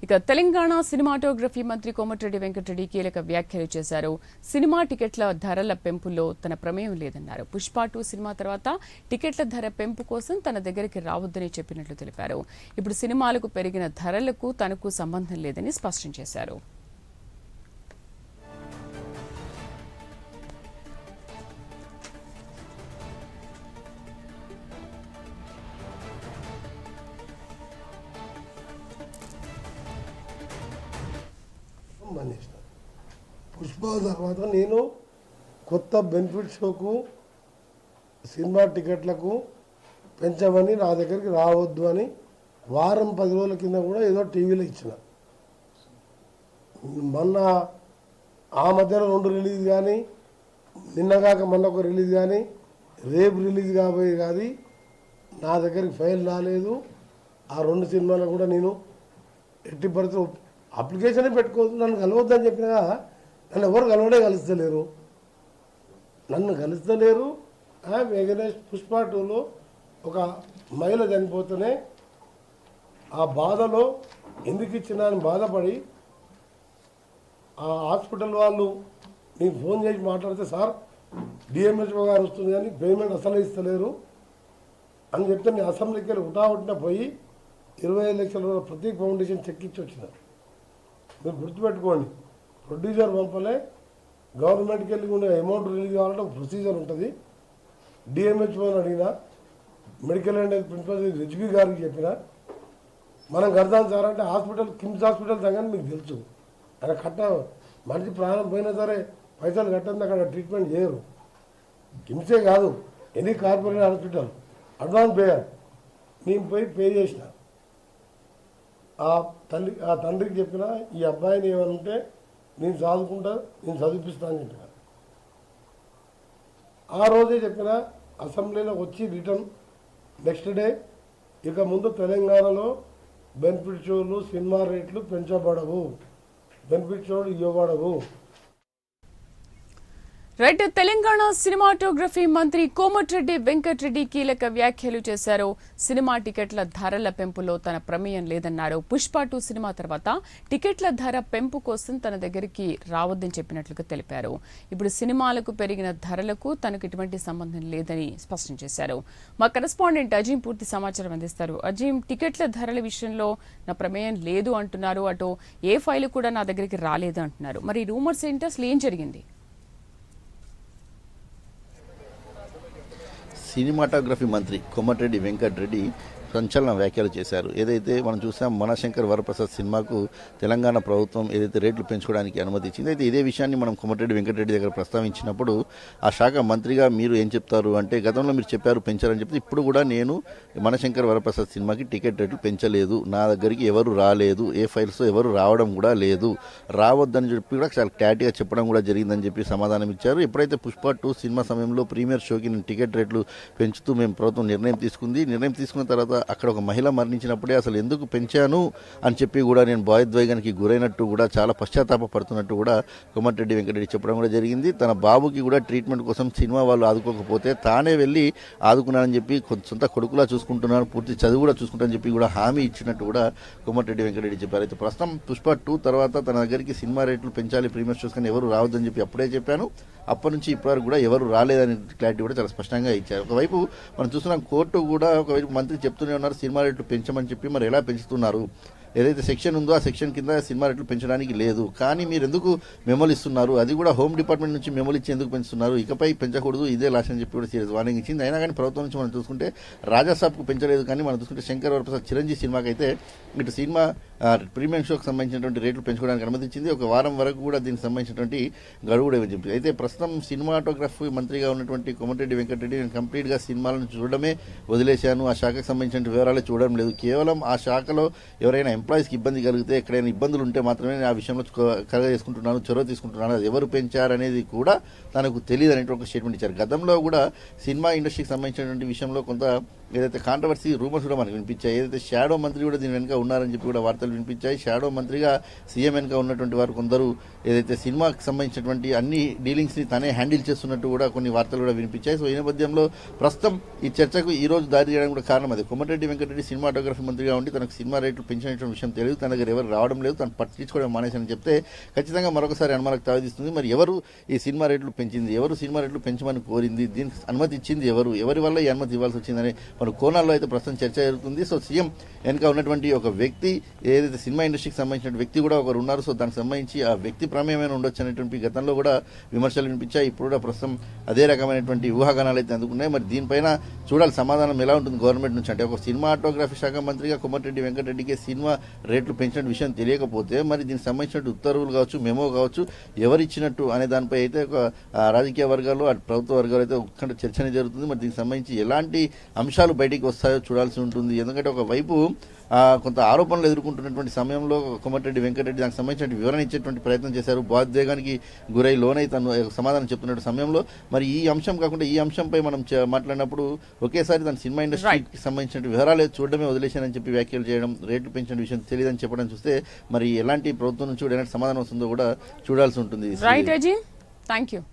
ఇక తెలంగాణ సినిమాటోగ్రఫీ మంత్రి కోమటిరెడ్డి వెంకటరెడ్డి కీలక వ్యాఖ్యలు చేశారు. సినిమా టికెట్ల ధరల పెంపులో తన ప్రమేయం లేదన్నారు. పుష్ప 2 సినిమా తర్వాత టికెట్ల ధర పెంపు కోసం తన దగ్గరికి రావద్దని చెప్పినట్లు తెలిపారు. ఇప్పుడు సినిమాలకు పెరిగిన ధరలకు తనకు సంబంధం లేదని స్పష్టం చేశారు. పుష్ప తర్వాత నేను కొత్త బెనిఫిట్ షోకు సినిమా టికెట్లకు పెంచమని నా దగ్గరికి రావద్దు అని వారం 10 రోజుల కింద కూడా ఏదో టీవీలో ఇచ్చిన. మొన్న ఆ మధ్యలో 2 రిలీజ్ కానీ నిన్నగాక మొన్న ఒక రిలీజ్ కానీ రేపు రిలీజ్ కాబోయే కాదు నా దగ్గరికి ఫైల్ రాలేదు. ఆ 2 సినిమాలు కూడా నేను ఎట్టి పరిస్థితులు అప్లికేషన్ పెట్టుకోవద్దు, నన్ను కలవద్దని చెప్పినా నన్ను ఎవరు కలుస్తలేరు. వెంకటేష్ పుష్ప 2లో ఒక మహిళ చనిపోతేనే ఆ బాధలో ఎందుకు ఇచ్చినా అని బాధపడి ఆ హాస్పిటల్ వాళ్ళు నేను ఫోన్ చేసి మాట్లాడితే సార్ డిఎంహెచ్ఓ గారు వస్తుంది కానీ పేమెంట్ అసలు ఇస్తలేరు అని చెప్తే నేను అసెంబ్లీకి వెళ్ళి హుటాహుటిన పోయి 25 లక్షల రూపాయల ప్రతీక్ ఫౌండేషన్ చెక్ ఇచ్చి వచ్చిన. మీరు గుర్తుపెట్టుకోండి, ప్రొడ్యూసర్ పంపలే, గవర్నమెంట్కి వెళ్ళి ఉండే అమౌంట్ రిలీజ్ కావాలంటే ఒక ప్రొసీజర్ ఉంటుంది. డిఎంహెచ్ఓని అడిగినా, medical and health principal HB గారికి చెప్పిన మనం కడతాం సార్ అంటే హాస్పిటల్ కిమ్స్ హాస్పిటల్ సంగతి మీకు తెలుసు. అక్కడ మనిషి ప్రాణం పోయినా సరే పైసలు కట్టండి, అక్కడ ట్రీట్మెంట్ చేయరు. కిమ్సే కాదు, any corporate hospital advance payer మేము పోయి పే చేసిన. ఆ తండ్రికి చెప్పిన ఈ అబ్బాయిని ఏమనుంటే నేను చదువుకుంటా, నేను చదివిపిస్తా అని చెప్పిన. ఆ రోజే చెప్పిన అసెంబ్లీలో వచ్చి రిటర్న్ నెక్స్ట్ డే ఇక ముందు తెలంగాణలో బెనిఫిట్ షోలు సినిమా రేట్లు పెంచబడవు, బెనిఫిట్ షోలు ఇవ్వబడవు. రైట్. తెలంగాణ సినిమాటోగ్రఫీ మంత్రి కోమటిరెడ్డి వెంకటరెడ్డి కీలక వ్యాఖ్యలు చేశారు. సినిమా టికెట్ల ధరల పెంపులో తన ప్రమేయం లేదన్నారు. పుష్ప 2 సినిమా తర్వాత టికెట్ల ధర పెంపు కోసం తన దగ్గరికి రావద్దని చెప్పినట్లుగా తెలిపారు. ఇప్పుడు సినిమాలకు పెరిగిన ధరలకు తనకు ఎటువంటి సంబంధం లేదని స్పష్టం చేశారు. మా కరెస్పాండెంట్ అజీం పూర్తి సమాచారం అందిస్తారు. అజీం, టికెట్ల ధరల విషయంలో నా ప్రమేయం లేదు అంటున్నారు, అటు ఏ ఫైల్ కూడా నా దగ్గరికి రాలేదు అంటున్నారు. మరి రూమర్స్ ఏంటి, అసలు ఏం జరిగింది? సినిమాటోగ్రఫీ మంత్రి కోమటిరెడ్డి వెంకటరెడ్డి సంచలన వ్యాఖ్యలు చేశారు. ఏదైతే మనం చూసాం మనశంకర్ వరప్రసాద్ సినిమాకు తెలంగాణ ప్రభుత్వం ఏదైతే రేట్లు పెంచుకోవడానికి అనుమతి ఇచ్చింది, అయితే ఇదే విషయాన్ని మనం కోమటిరెడ్డి వెంకటరెడ్డి దగ్గర ప్రస్తావించినప్పుడు ఆ శాఖ మంత్రిగా మీరు ఏం చెప్తారు అంటే, గతంలో మీరు చెప్పారు పెంచారని చెప్తే ఇప్పుడు కూడా నేను మనశంకర్ వరప్రసాద్ సినిమాకి టికెట్ రేట్లు పెంచలేదు, నా దగ్గరికి ఎవరు రాలేదు, ఏ ఫైల్స్ ఎవరు రావడం కూడా లేదు, రావద్దని చెప్పి కూడా చాలా క్లారిటీగా చెప్పడం కూడా జరిగిందని చెప్పి సమాధానం ఇచ్చారు. ఎప్పుడైతే పుష్ప 2 సినిమా సమయంలో ప్రీమియర్ షోకి నేను టికెట్ రేట్లు పెంచుతూ మేము ప్రభుత్వం నిర్ణయం తీసుకున్న తర్వాత అక్కడ ఒక మహిళ మరణించినప్పుడే అసలు ఎందుకు పెంచాను అని చెప్పి కూడా నేను భావోద్వేగానికి గురైనట్టు కూడా చాలా పశ్చాత్తాపడుతున్నట్టు కూడా కోమటిరెడ్డి వెంకటరెడ్డి చెప్పడం కూడా జరిగింది. తన బాబుకి కూడా ట్రీట్మెంట్ కోసం సినిమా వాళ్ళు ఆదుకోకపోతే తానే వెళ్ళి ఆదుకున్నానని చెప్పి సొంత కొడుకులా చూసుకుంటున్నాను, పూర్తి చదువు కూడా చూసుకుంటానని చెప్పి కూడా హామీ ఇచ్చినట్టు కూడా కోమటిరెడ్డి వెంకటరెడ్డి చెప్పారు. అయితే ప్రస్తుతం పుష్ప 2 తర్వాత తన దగ్గరికి సినిమా రేట్లు పెంచాలి, ప్రీమియర్ షోస్ కానీ ఎవరు రావద్దని చెప్పి అప్పుడే చెప్పాను, అప్పటి నుంచి ఇప్పటివరకు కూడా ఎవరు రాలేదని క్లారిటీ కూడా చాలా స్పష్టంగా ఇచ్చారు. ఒకవైపు మనం చూస్తున్నాం కోర్టు కూడా ఒకవైపు మంత్రి చెప్తూనే ఉన్నారు సినిమా రేట్లు పెంచమని చెప్పి, మరి ఎలా పెంచుతున్నారు, ఏదైతే సెక్షన్ ఉందో ఆ సెక్షన్ కింద సినిమా రేట్లు పెంచడానికి లేదు, కానీ మీరు ఎందుకు మెమోలు ఇస్తున్నారు, అది కూడా హోమ్ డిపార్ట్మెంట్ నుంచి మెమోలు ఇచ్చి ఎందుకు పెంచుతున్నారు, ఇకపై పెంచకూడదు, ఇదే లాస్ట్ అని చెప్పి కూడా సీరియస్ వార్నింగ్ ఇచ్చింది. అయినా కానీ ప్రభుత్వం నుంచి మనం చూసుకుంటే రాజాసాబ్కు పెంచలేదు, కానీ మనం చూసుకుంటే శంకర్ వరప్రసాద్ చిరంజీవి సినిమాకి అయితే ఇటు సినిమా ప్రీమియం షోకి సంబంధించినటువంటి రేట్లు పెంచుకోవడానికి అనుమతించింది. ఒక వారం వరకు కూడా దీనికి సంబంధించినటువంటి గడువు కూడా చెప్పింది. అయితే ప్రస్తుతం సినిమాటోగ్రఫీ మంత్రిగా ఉన్నటువంటి కోమటిరెడ్డి వెంకటరెడ్డి నేను కంప్లీట్గా సినిమాలను చూడడమే వదిలేశాను, ఆ శాఖకు సంబంధించిన వివరాలు చూడడం లేదు, కేవలం ఆ శాఖలో ఎవరైనా ఎంప్లాయీస్కి ఇబ్బంది కలిగితే ఎక్కడైనా ఇబ్బందులు ఉంటే మాత్రమే నేను ఆ విషయంలో చేసుకుంటున్నాను, చొరవ తీసుకుంటున్నాను, అది ఎవరు పెంచారనేది కూడా తనకు తెలియదు అనేటువంటి ఒక స్టేట్మెంట్ ఇచ్చారు. గతంలో కూడా సినిమా ఇండస్ట్రీకి సంబంధించినటువంటి విషయంలో కొంత ఏదైతే కాంట్రవర్సీ రూమర్స్ కూడా మనకు వినిపించాయి. ఏదైతే షాడో మంత్రి కూడా దీని వెనుక ఉన్నారని చెప్పి కూడా వార్తలు వినిపించాయి. షాడో మంత్రిగా సీఎం వెనుక ఉన్నటువంటి వారు కొందరు ఏదైతే సినిమాకి సంబంధించినటువంటి అన్ని డీలింగ్స్ ని తనే హ్యాండిల్ చేస్తున్నట్టు కూడా కొన్ని వార్తలు కూడా వినిపించాయి. సో ఈ నేపథ్యంలో ప్రస్తుతం ఈ చర్చకు ఈ రోజు దారి తీయడానికి కూడా కారణం అదే. కోమటిరెడ్డి వెంకటరెడ్డి సినిమాటోగ్రఫీ మంత్రిగా ఉండి తనకు సినిమా రేట్లు పెంచినటువంటి విషయం తెలియదు, తన దగ్గర ఎవరు రావడం లేదు, తను పట్టించుకోవడం మానేసని చెప్తే ఖచ్చితంగా మరొకసారి అనుమానాలకు తావిస్తుంది. మరి ఎవరు ఈ సినిమా రేట్లు పెంచింది, ఎవరు సినిమా రేట్లు పెంచమని కోరింది, దీనికి అనుమతి ఇచ్చింది ఎవరు, ఎవరి వల్ల ఈ అనుమతి ఇవ్వాల్సి వచ్చిందని మన కోణాల్లో అయితే ప్రస్తుతం చర్చ జరుగుతుంది. సో సీఎం వెనుక ఉన్నటువంటి ఒక వ్యక్తి, ఏదైతే సినిమా ఇండస్ట్రీకి సంబంధించిన వ్యక్తి కూడా ఒకరు ఉన్నారు. సో దానికి సంబంధించి ఆ వ్యక్తి ప్రమేయమైన ఉండొచ్చు అనేటువంటి గతంలో కూడా విమర్శలు వినిపించాయి. ఇప్పుడు కూడా ప్రస్తుతం అదే రకమైనటువంటి ఊహాగానాలు అయితే అందుకున్నాయి. మరి దీనిపైన చూడాలి సమాధానం ఎలా ఉంటుంది గవర్నమెంట్ నుంచి. అంటే ఒక సినిమాటోగ్రఫీ శాఖ మంత్రిగా కోమటిరెడ్డి వెంకటరెడ్డికి సినిమా రేట్లు పెంచిన విషయం తెలియకపోతే మరి దీనికి సంబంధించిన ఉత్తర్వులు కావచ్చు, మెమో కావచ్చు, ఎవరిచ్చినట్టు అనే దానిపై అయితే ఒక రాజకీయ వర్గాలు, అటు ప్రభుత్వ వర్గాలు అయితే ఒక్కటి చర్చనే జరుగుతుంది. మరి దీనికి సంబంధించి ఎలాంటి అంశాలు బయటికి వస్తాయో చూడాల్సి ఉంటుంది. ఎందుకంటే ఒకవైపు కొంత ఆరోపణలు ఎదుర్కొంటున్నటువంటి సమయంలో కోమటిరెడ్డి వెంకటరెడ్డి దానికి సంబంధించిన వివరణ ఇచ్చేటువంటి ప్రయత్నం చేశారు. భావోద్వేగానికి గురై లోనై తను సమాధానం చెప్తున్న సమయంలో మరి ఈ అంశం కాకుండా ఈ అంశంపై మనం మాట్లాడినప్పుడు ఒకేసారి తన సినిమా ఇండస్ట్రీకి సంబంధించిన వివరాలు చూడడమే వదిలేశానని చెప్పి వ్యాఖ్యలు చేయడం, రేట్లు పెంచిన విషయం తెలియదని చెప్పడం చూస్తే మరి ఎలాంటి ప్రభుత్వం నుంచి కూడా ఎలాంటి సమాధానం వస్తుందో కూడా చూడాల్సి ఉంటుంది. Right Azeem, thank you.